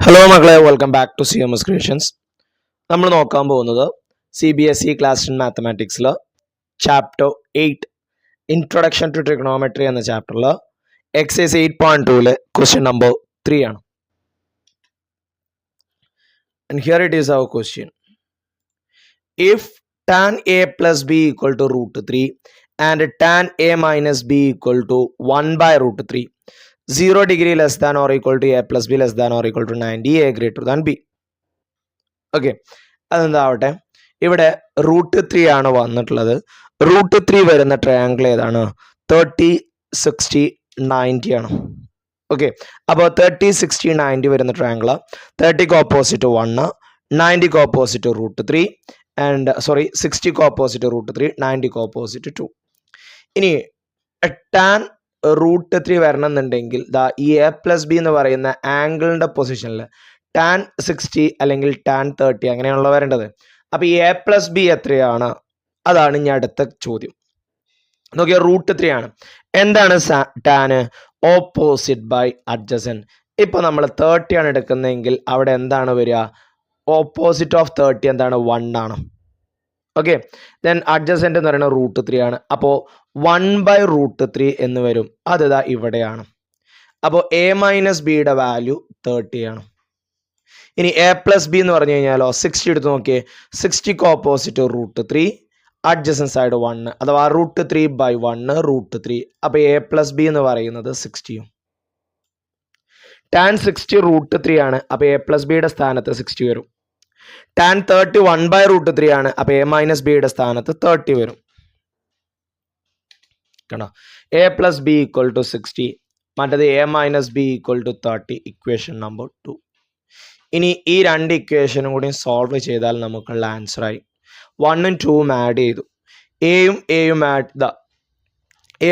Hello മക്കളെ, welcome back to CMS creations. നമ്മൾ നോക്കാൻ പോകുന്നത് CBSE ക്ലാസ് 10 മാത്തമാറ്റിക്സിൽ ചാപ്റ്റർ 8 ഇൻട്രൊഡക്ഷൻ ടു ട്രിഗണോമെട്രി എന്ന ചാപ്റ്ററിൽ എക്സസൈസ് 8.2 ക്വസ്റ്റ്യൻ നമ്പർ 3 ആണ്. And here it is our question. If tan a plus b equal to root 3 and tan a minus b equal to 1 by root 3, 0 degree less than or equal to a plus b less than or equal to 90, a greater than b. ഓക്കെ, അതെന്താവട്ടെ, ഇവിടെ root 3 ആണ് വന്നിട്ടുള്ളത്. Root 3 വരുന്ന triangle ഏതാണ്? 30, 60, 90 ആണ്. Okay, അപ്പോൾ 30, 60, 90 വരുന്ന ട്രയാങ്കിൾ 30ക്ക് ഓപ്പോസിറ്റ് 1, 90ക്ക് ഓപ്പോസിറ്റ് റൂട്ട് 3 ആൻഡ് 60ക്ക് ഓപ്പോസിറ്റ് റൂട്ട് 3, 90ക്ക് ഓപ്പോസിറ്റ് 2. ഇനി ടാൻ റൂട്ട് 3 വരണം എന്നുണ്ടെങ്കിൽ ഈ എ പ്ലസ് ബി എന്ന് പറയുന്ന ആംഗിളിന്റെ പൊസിഷനിൽ ടാൻ 60 അല്ലെങ്കിൽ ടാൻ 30 അങ്ങനെയാണല്ലോ വരേണ്ടത്. അപ്പൊ ഈ എ പ്ലസ് ബി എത്രയാണ്? അതാണ് ഇനി അടുത്ത ചോദ്യം. നോക്കിയാൽ റൂട്ട് 3 ആണ്. എന്താണ് ടാന്? Opposite by adjacent. ഇപ്പൊ നമ്മൾ 30 ആണ് എടുക്കുന്നതെങ്കിൽ അവിടെ എന്താണ് വരിക? ഓപ്പോസിറ്റ് ഓഫ് 30 എന്താണ്? 1 ആണ്. ഓക്കെ, ദെൻ അഡ്ജസൻറ്റ് എന്ന് പറയുന്നത് റൂട്ട് 3 ആണ്. അപ്പോൾ 1 ബൈ റൂട്ട് 3 എന്ന് വരും. അത് ഇതാ ഇവിടെയാണ്. അപ്പോൾ എ മൈനസ് ബിയുടെ വാല്യൂ 30 ആണ്. ഇനി എ പ്ലസ് ബി എന്ന് പറഞ്ഞു കഴിഞ്ഞാലോ 60 എടുത്ത് നോക്കിയേ. 60ക്ക് ഓപ്പോസിറ്റ് റൂട്ട് 3, അഡ്ജസൻറ്റ് സൈഡ് 1, അഥവാ റൂട്ട് 3 ബൈ 1 റൂട്ട് 3. അപ്പോൾ എ പ്ലസ് ബി എന്ന് പറയുന്നത് 60. ടാൻ 60 റൂട്ട് 3 ആണ്. അപ്പോൾ എ പ്ലസ് ബിയുടെ സ്ഥാനത്ത് 60 വരും. ടാൻ 30 1 ബൈ റൂട്ട് 3 ആണ്. അപ്പോൾ എ മൈനസ് ബിയുടെ സ്ഥാനത്ത് 30 വരും. കണ്ടോ? A plus B equal to 60, മറ്റത് A minus B equal to 30, equation number 2. ഇനി ഈ രണ്ട് ഇക്വേഷനും കൂടി സോൾവ് ചെയ്താൽ നമുക്കുള്ള ആൻസറായി 1ഉം 2ഉം ആഡ് ചെയ്തു. എയും add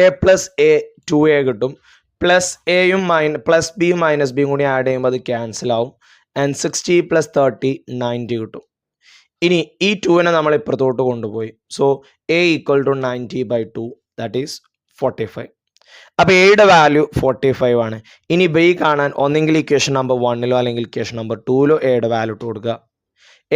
A plus A 2a കിട്ടും. പ്ലസ് എയും പ്ലസ് ബിയും മൈനസ് ബിയും കൂടി ആഡ് ചെയ്യുമ്പോൾ അത് ക്യാൻസൽ ആവും. ആൻഡ് 60 പ്ലസ് 30 90 കിട്ടും. ഇനി ഈ 2നെ നമ്മൾ ഇപ്പുറത്തോട്ട് കൊണ്ടുപോയി. So A equal to 90 by 2, that is 45. അപ്പോൾ എയുടെ വാല്യൂ 45 ആണ്. ഇനി ബി കാണാൻ ഒന്നെങ്കിൽ ഇക്വേഷൻ നമ്പർ 1ലോ അല്ലെങ്കിൽ ഇക്വേഷൻ നമ്പർ 2ലോ എയുടെ വാല്യൂ ഇട്ട് കൊടുക്കുക.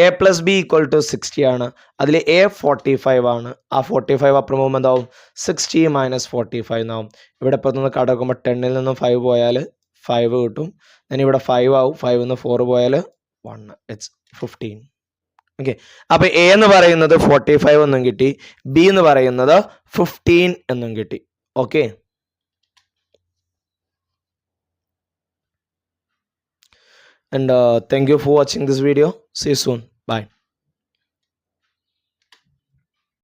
A plus B equal to 60 ആണ്. അതിൽ എ 45 ആണ്. ആ 45 അപ്പുറം പോകുമ്പോൾ എന്താവും? 60 മൈനസ് 45 എന്നാവും. ഇവിടെ ഇപ്പോൾ നിന്ന് കടക്കുമ്പോൾ 10ൽ നിന്നും 5 പോയാൽ 5 കിട്ടും. then ഇവിടെ 5 ആവും. 5 നിന്ന് 4 പോയാൽ 1, ഇറ്റ്സ് 15. ഓക്കെ, അപ്പോൾ എ എന്ന് പറയുന്നത് 45 എന്നും കിട്ടി, ബി എന്ന് പറയുന്നത് 15 എന്നും കിട്ടി. Okay, and thank you for watching this video. See you soon. Bye.